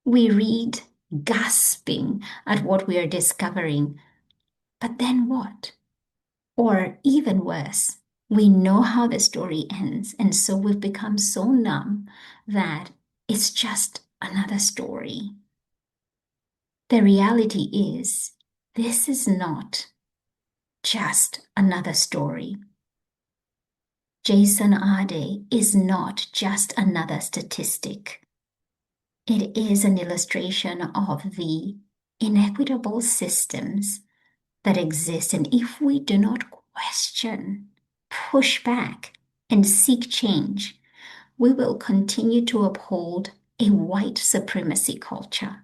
We read, gasping at what we are discovering. But then what? Or even worse, we know how the story ends, and so we've become so numb that it's just another story. The reality is, this is not just another story. Jason Arday is not just another statistic. It is an illustration of the inequitable systems that exist. And if we do not question, push back, and seek change, we will continue to uphold a white supremacy culture.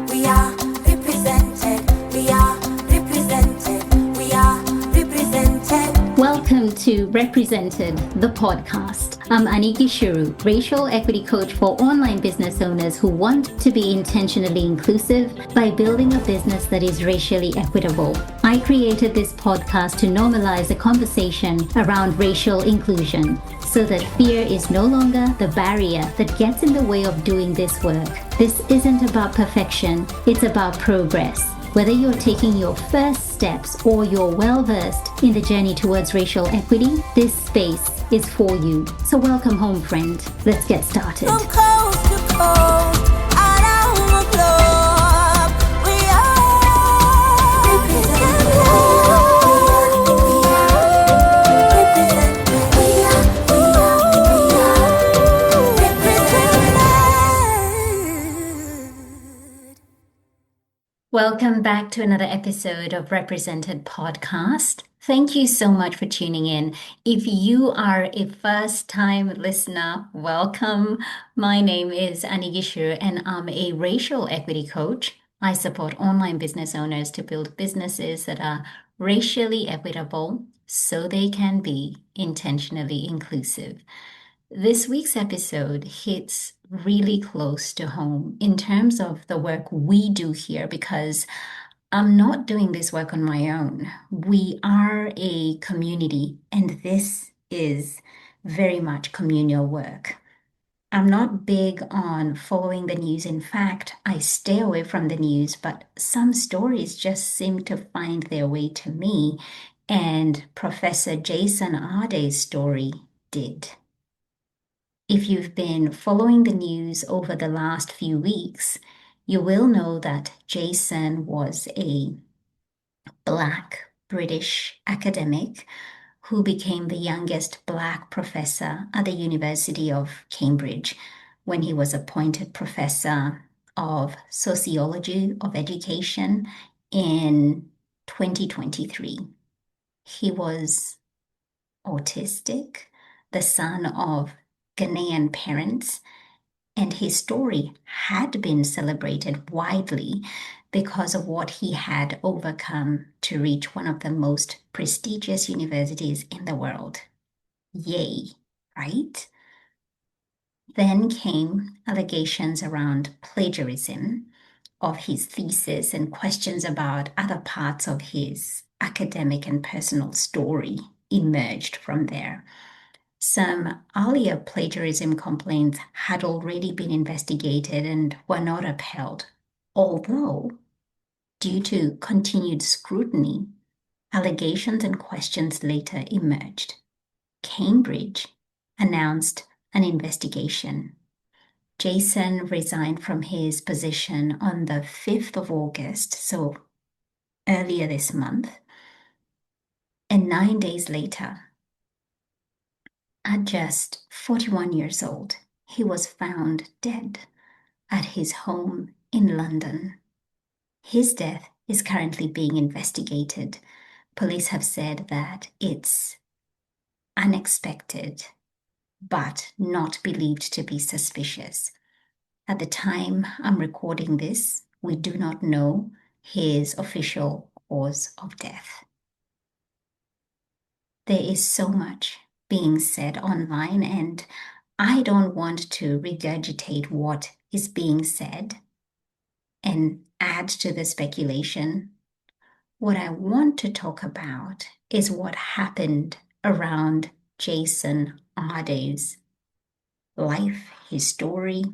We are represented. We are represented. We are represented. Welcome to Represented, the podcast. I'm Aniki Shuru, racial equity coach for online business owners who want to be intentionally inclusive by building a business that is racially equitable. I created this podcast to normalize a conversation around racial inclusion so that fear is no longer the barrier that gets in the way of doing this work. This isn't about perfection, it's about progress. Whether you're taking your first steps or you're well-versed in the journey towards racial equity, this space is for you. So welcome home, friend. Let's get started. From coast to coast, around the globe, we are represented. Welcome back to another episode of Represented Podcast. Thank you so much for tuning in. If you are a first-time listener, welcome. My name is Annie Gishuru and I'm a racial equity coach. I support online business owners to build businesses that are racially equitable so they can be intentionally inclusive. This week's episode hits really close to home in terms of the work we do here because I'm not doing this work on my own. We are a community, and this is very much communal work. I'm not big on following the news. In fact, I stay away from the news, but some stories just seem to find their way to me, and Professor Jason Arday's story did. If you've been following the news over the last few weeks, you will know that Jason was a Black British academic who became the youngest Black professor at the University of Cambridge when he was appointed professor of sociology of education in 2023. He was autistic, the son of Ghanaian parents, and his story had been celebrated widely because of what he had overcome to reach one of the most prestigious universities in the world. Yay, right? Then came allegations around plagiarism of his thesis and questions about other parts of his academic and personal story emerged from there. Some earlier plagiarism complaints had already been investigated and were not upheld, although, due to continued scrutiny, allegations and questions later emerged. Cambridge announced an investigation. Jason resigned from his position on the 5th of August, so earlier this month, and 9 days later, at just 41 years old, he was found dead at his home in London. His death is currently being investigated. Police have said that it's unexpected, but not believed to be suspicious. At the time I'm recording this, we do not know his official cause of death. There is so much being said online, and I don't want to regurgitate what is being said and add to the speculation. What I want to talk about is what happened around Jason Arday's life, his story,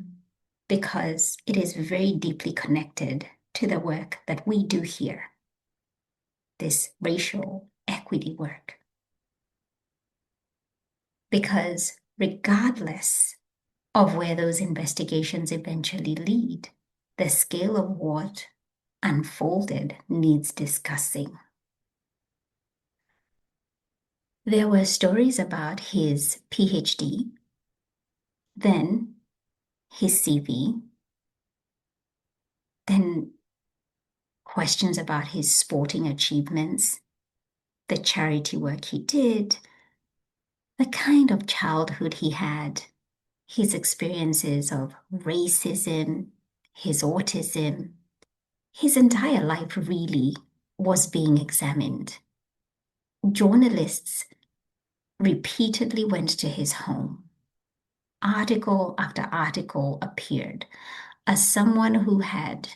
because it is very deeply connected to the work that we do here, this racial equity work. Because regardless of where those investigations eventually lead, the scale of what unfolded needs discussing. There were stories about his PhD, then his CV, then questions about his sporting achievements, the charity work he did, the kind of childhood he had, his experiences of racism, his autism. His entire life really was being examined. Journalists repeatedly went to his home. Article after article appeared as someone who had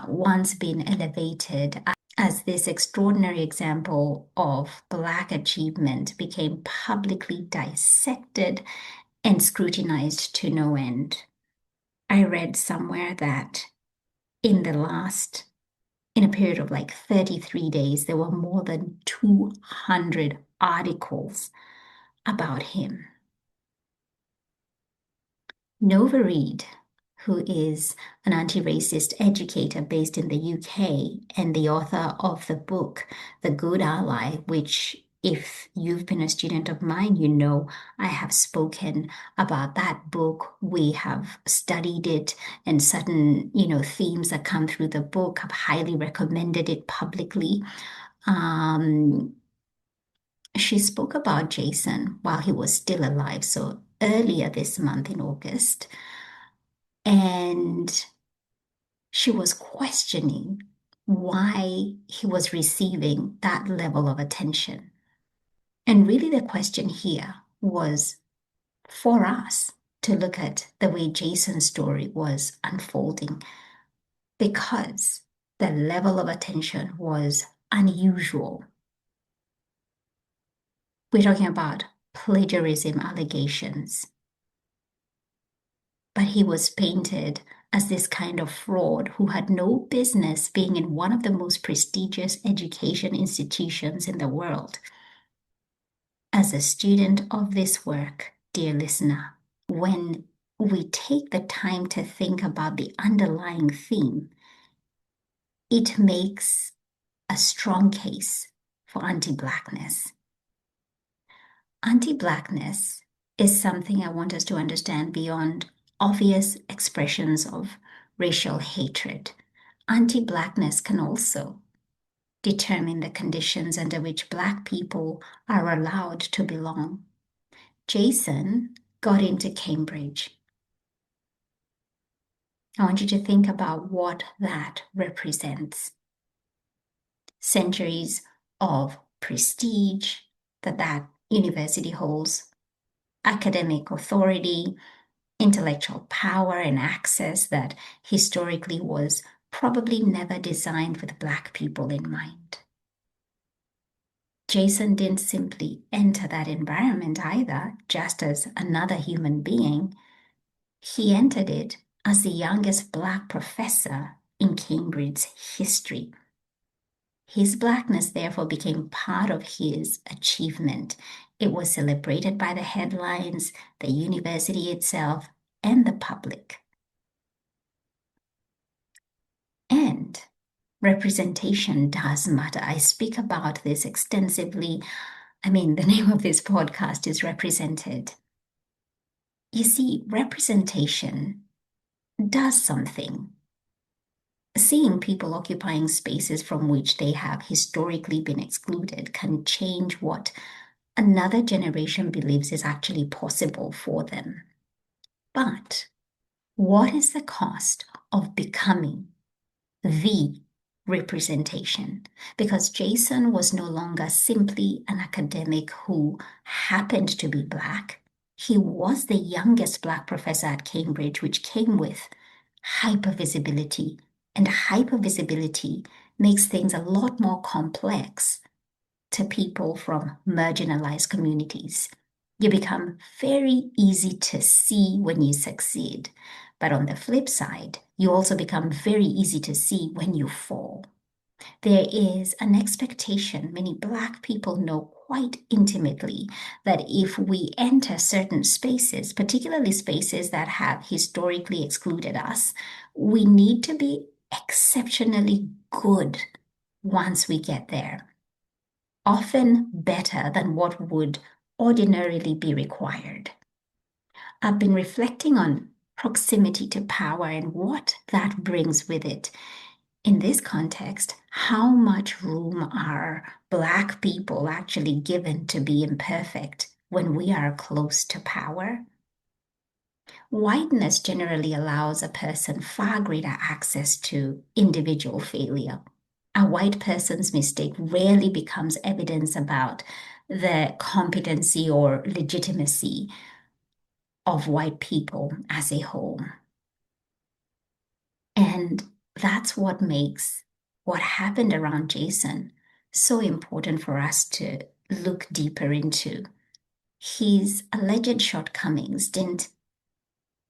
once been elevated as this extraordinary example of Black achievement became publicly dissected and scrutinized to no end. I read somewhere that in a period of like 33 days, there were more than 200 articles about him. Nova Reid, who is an anti-racist educator based in the UK and the author of the book, The Good Ally, which if you've been a student of mine, you know I have spoken about that book. We have studied it and certain, themes that come through the book. I've highly recommended it publicly. She spoke about Jason while he was still alive, so earlier this month in August. And she was questioning why he was receiving that level of attention. And really, the question here was for us to look at the way Jason's story was unfolding, because the level of attention was unusual. We're talking about plagiarism allegations. But he was painted as this kind of fraud who had no business being in one of the most prestigious education institutions in the world. As a student of this work, dear listener, when we take the time to think about the underlying theme, it makes a strong case for anti-Blackness. Anti-Blackness is something I want us to understand beyond obvious expressions of racial hatred. Anti-Blackness can also determine the conditions under which Black people are allowed to belong. Jason got into Cambridge. I want you to think about what that represents. Centuries of prestige that university holds, academic authority, intellectual power and access that historically was probably never designed with Black people in mind. Jason didn't simply enter that environment either, just as another human being. He entered it as the youngest Black professor in Cambridge's history. His Blackness therefore became part of his achievement. It was celebrated by the headlines, the university itself, and the public. And representation does matter. I speak about this extensively. The name of this podcast is Represented. You see, representation does something. Seeing people occupying spaces from which they have historically been excluded can change what another generation believes is actually possible for them. But what is the cost of becoming the representation? Because Jason was no longer simply an academic who happened to be Black. He was the youngest Black professor at Cambridge, which came with hypervisibility. And hypervisibility makes things a lot more complex to people from marginalized communities. You become very easy to see when you succeed, But on the flip side, you also become very easy to see when you fall. There is an expectation many Black people know quite intimately that if we enter certain spaces, particularly spaces that have historically excluded us, we need to be exceptionally good once we get there, often better than what would ordinarily be required. I've been reflecting on proximity to power and what that brings with it. In this context, how much room are Black people actually given to be imperfect when we are close to power? Whiteness generally allows a person far greater access to individual failure. A white person's mistake rarely becomes evidence about the competency or legitimacy of white people as a whole. And that's what makes what happened around Jason so important for us to look deeper into. His alleged shortcomings didn't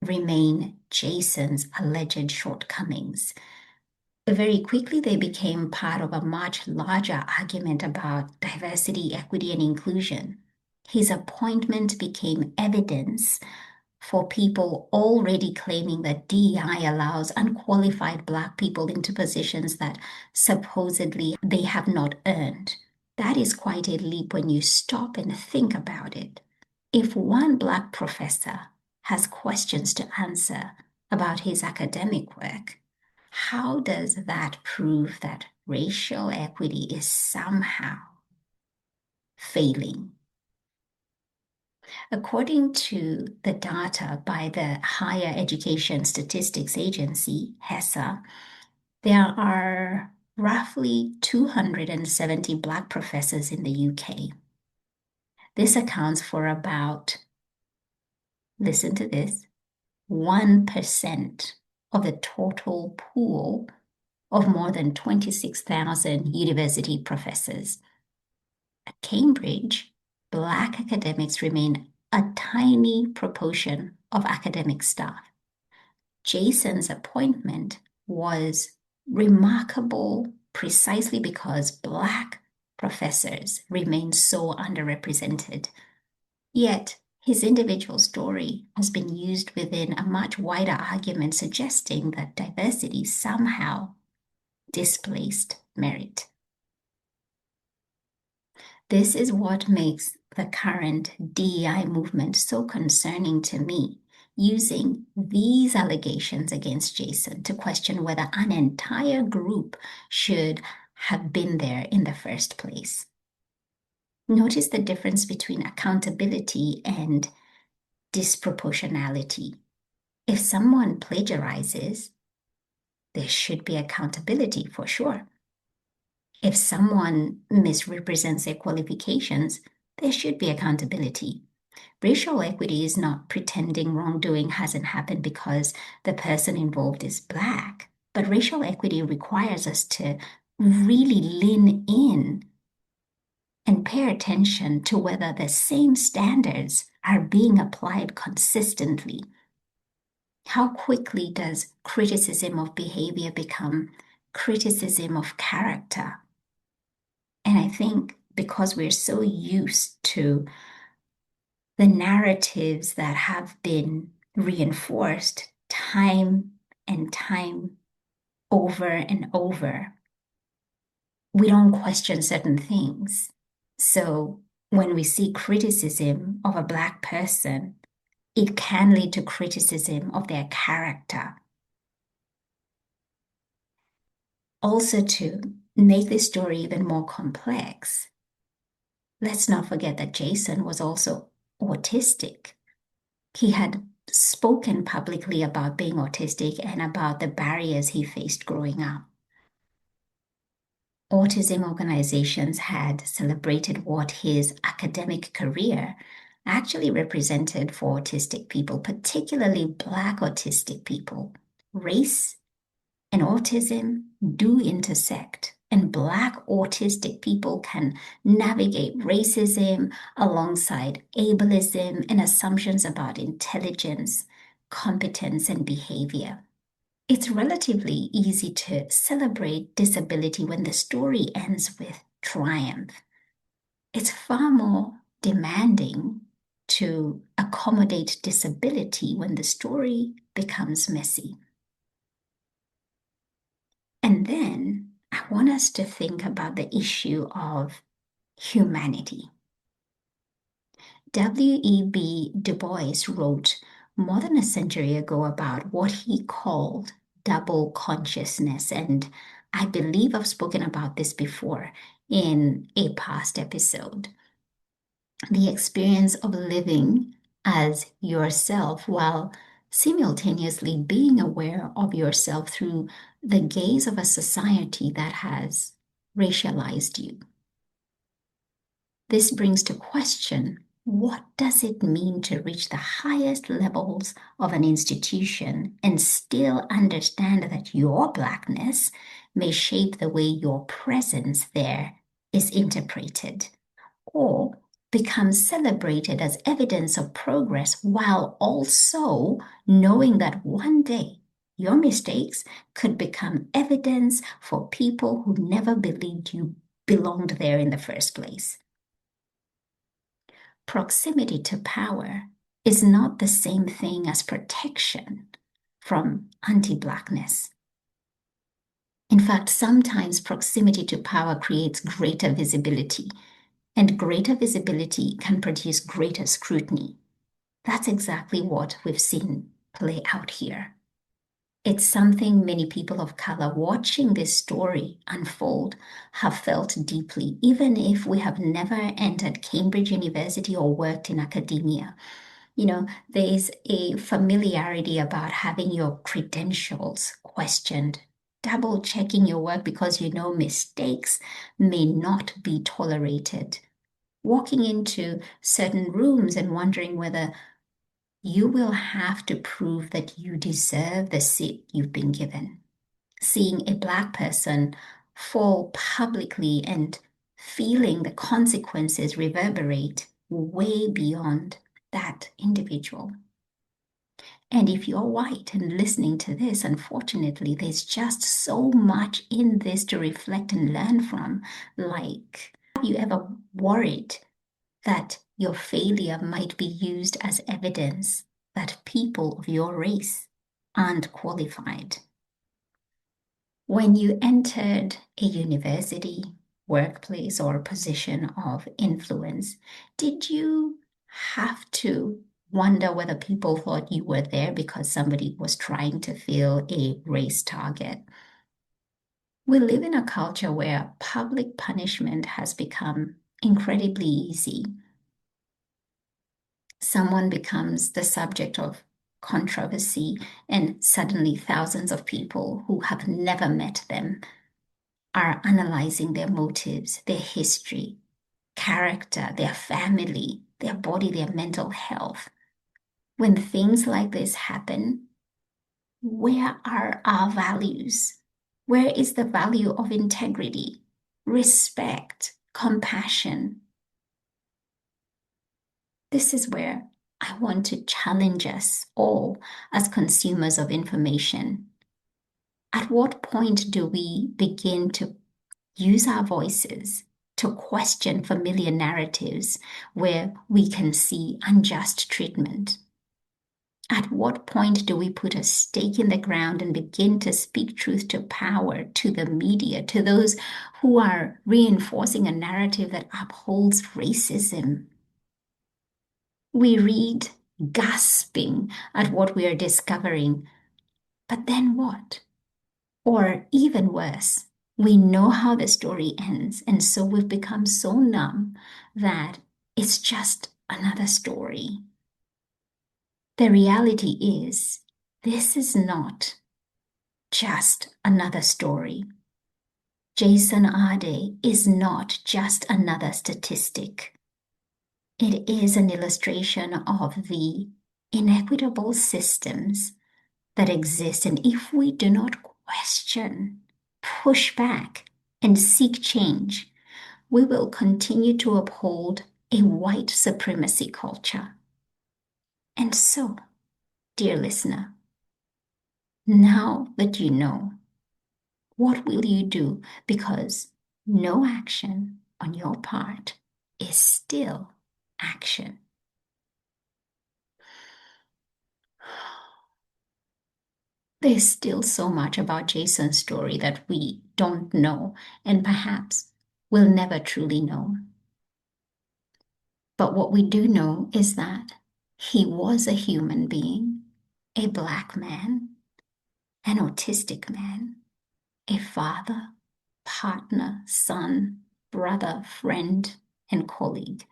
remain Jason's alleged shortcomings. Very quickly, they became part of a much larger argument about diversity, equity, and inclusion. His appointment became evidence for people already claiming that DEI allows unqualified Black people into positions that supposedly they have not earned. That is quite a leap when you stop and think about it. If one Black professor has questions to answer about his academic work, how does that prove that racial equity is somehow failing? According to the data by the Higher Education Statistics Agency, HESA, there are roughly 270 Black professors in the UK. This accounts for about, listen to this, 1% of the total pool of more than 26,000 university professors. At Cambridge, Black academics remain a tiny proportion of academic staff. Jason's appointment was remarkable precisely because Black professors remain so underrepresented. Yet, his individual story has been used within a much wider argument suggesting that diversity somehow displaced merit. This is what makes the current DEI movement so concerning to me, using these allegations against Jason to question whether an entire group should have been there in the first place. Notice the difference between accountability and disproportionality. If someone plagiarizes, there should be accountability for sure. If someone misrepresents their qualifications, there should be accountability. Racial equity is not pretending wrongdoing hasn't happened because the person involved is Black, but racial equity requires us to really lean in and pay attention to whether the same standards are being applied consistently. How quickly does criticism of behavior become criticism of character? And I think because we're so used to the narratives that have been reinforced time and time over and over, we don't question certain things. So when we see criticism of a Black person, it can lead to criticism of their character. Also, to make this story even more complex, let's not forget that Jason was also autistic. He had spoken publicly about being autistic and about the barriers he faced growing up. Autism organizations had celebrated what his academic career actually represented for autistic people, particularly Black autistic people. Race and autism do intersect, and Black autistic people can navigate racism alongside ableism and assumptions about intelligence competence and behavior. It's relatively easy to celebrate disability when the story ends with triumph. It's far more demanding to accommodate disability when the story becomes messy. And then I want us to think about the issue of humanity. W.E.B. Du Bois wrote more than a century ago about what he called double consciousness. And I believe I've spoken about this before in a past episode. The experience of living as yourself while simultaneously being aware of yourself through the gaze of a society that has racialized you. This brings to question, what does it mean to reach the highest levels of an institution and still understand that your Blackness may shape the way your presence there is interpreted, or becomes celebrated as evidence of progress while also knowing that one day your mistakes could become evidence for people who never believed you belonged there in the first place. Proximity to power is not the same thing as protection from anti-Blackness. In fact, sometimes proximity to power creates greater visibility, and greater visibility can produce greater scrutiny. That's exactly what we've seen play out here. It's something many people of color watching this story unfold have felt deeply, even if we have never entered Cambridge University or worked in academia. There's a familiarity about having your credentials questioned, double checking your work because mistakes may not be tolerated, walking into certain rooms and wondering whether you will have to prove that you deserve the seat you've been given. Seeing a Black person fall publicly and feeling the consequences reverberate way beyond that individual. And if you're white and listening to this, unfortunately, there's just so much in this to reflect and learn from. Like, have you ever worried that your failure might be used as evidence that people of your race aren't qualified? When you entered a university, workplace, or position of influence, did you have to wonder whether people thought you were there because somebody was trying to fill a race target? We live in a culture where public punishment has become incredibly easy. Someone becomes the subject of controversy, and suddenly thousands of people who have never met them are analyzing their motives, their history, character, their family, their body, their mental health. When things like this happen, where are our values? Where is the value of integrity, respect, compassion? This is where I want to challenge us all as consumers of information. At what point do we begin to use our voices to question familiar narratives where we can see unjust treatment? At what point do we put a stake in the ground and begin to speak truth to power, to the media, to those who are reinforcing a narrative that upholds racism? We read, gasping at what we are discovering. But then what? Or even worse, we know how the story ends, and so we've become so numb that it's just another story. The reality is, this is not just another story. Jason Arday is not just another statistic. It is an illustration of the inequitable systems that exist. And if we do not question, push back, and seek change, we will continue to uphold a white supremacy culture. And so, Dear listener, now that you know, what will you do? Because no action on your part is still action. There's still so much about Jason's story that we don't know and perhaps will never truly know. But what we do know is that he was a human being, a Black man, an autistic man, a father, partner, son, brother, friend, and colleague.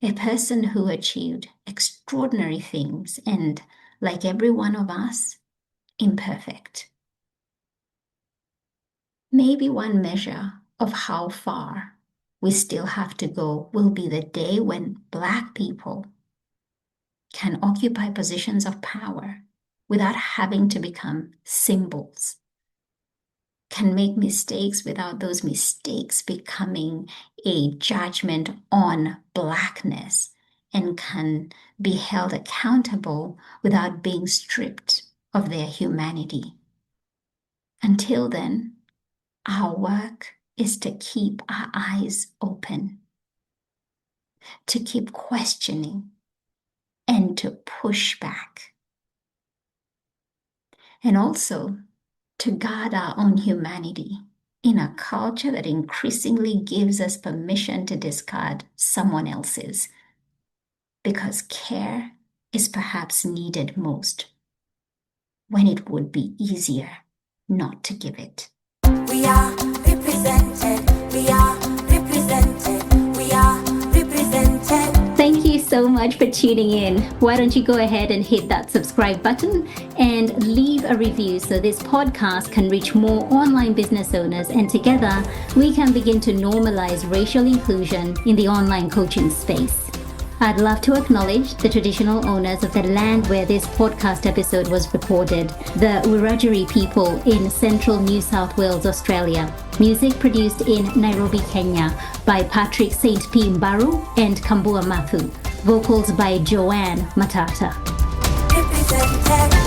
A person who achieved extraordinary things and, like every one of us, imperfect. Maybe one measure of how far we still have to go will be the day when Black people can occupy positions of power without having to become symbols, can make mistakes without those mistakes becoming a judgment on Blackness, and can be held accountable without being stripped of their humanity. Until then, our work is to keep our eyes open, to keep questioning, and to push back. And also to guard our own humanity in a culture that increasingly gives us permission to discard someone else's, because care is perhaps needed most when it would be easier not to give it. We are represented. We are represented. We are represented. Thank you so much for tuning in. Why don't you go ahead and hit that subscribe button and leave a review so this podcast can reach more online business owners, and together we can begin to normalize racial inclusion in the online coaching space. I'd love to acknowledge the traditional owners of the land where this podcast episode was recorded, the Wiradjuri people in central New South Wales, Australia. Music produced in Nairobi, Kenya by Patrick St. Mbaru and Kambua Mathu. Vocals by Joanne Matata. Represented.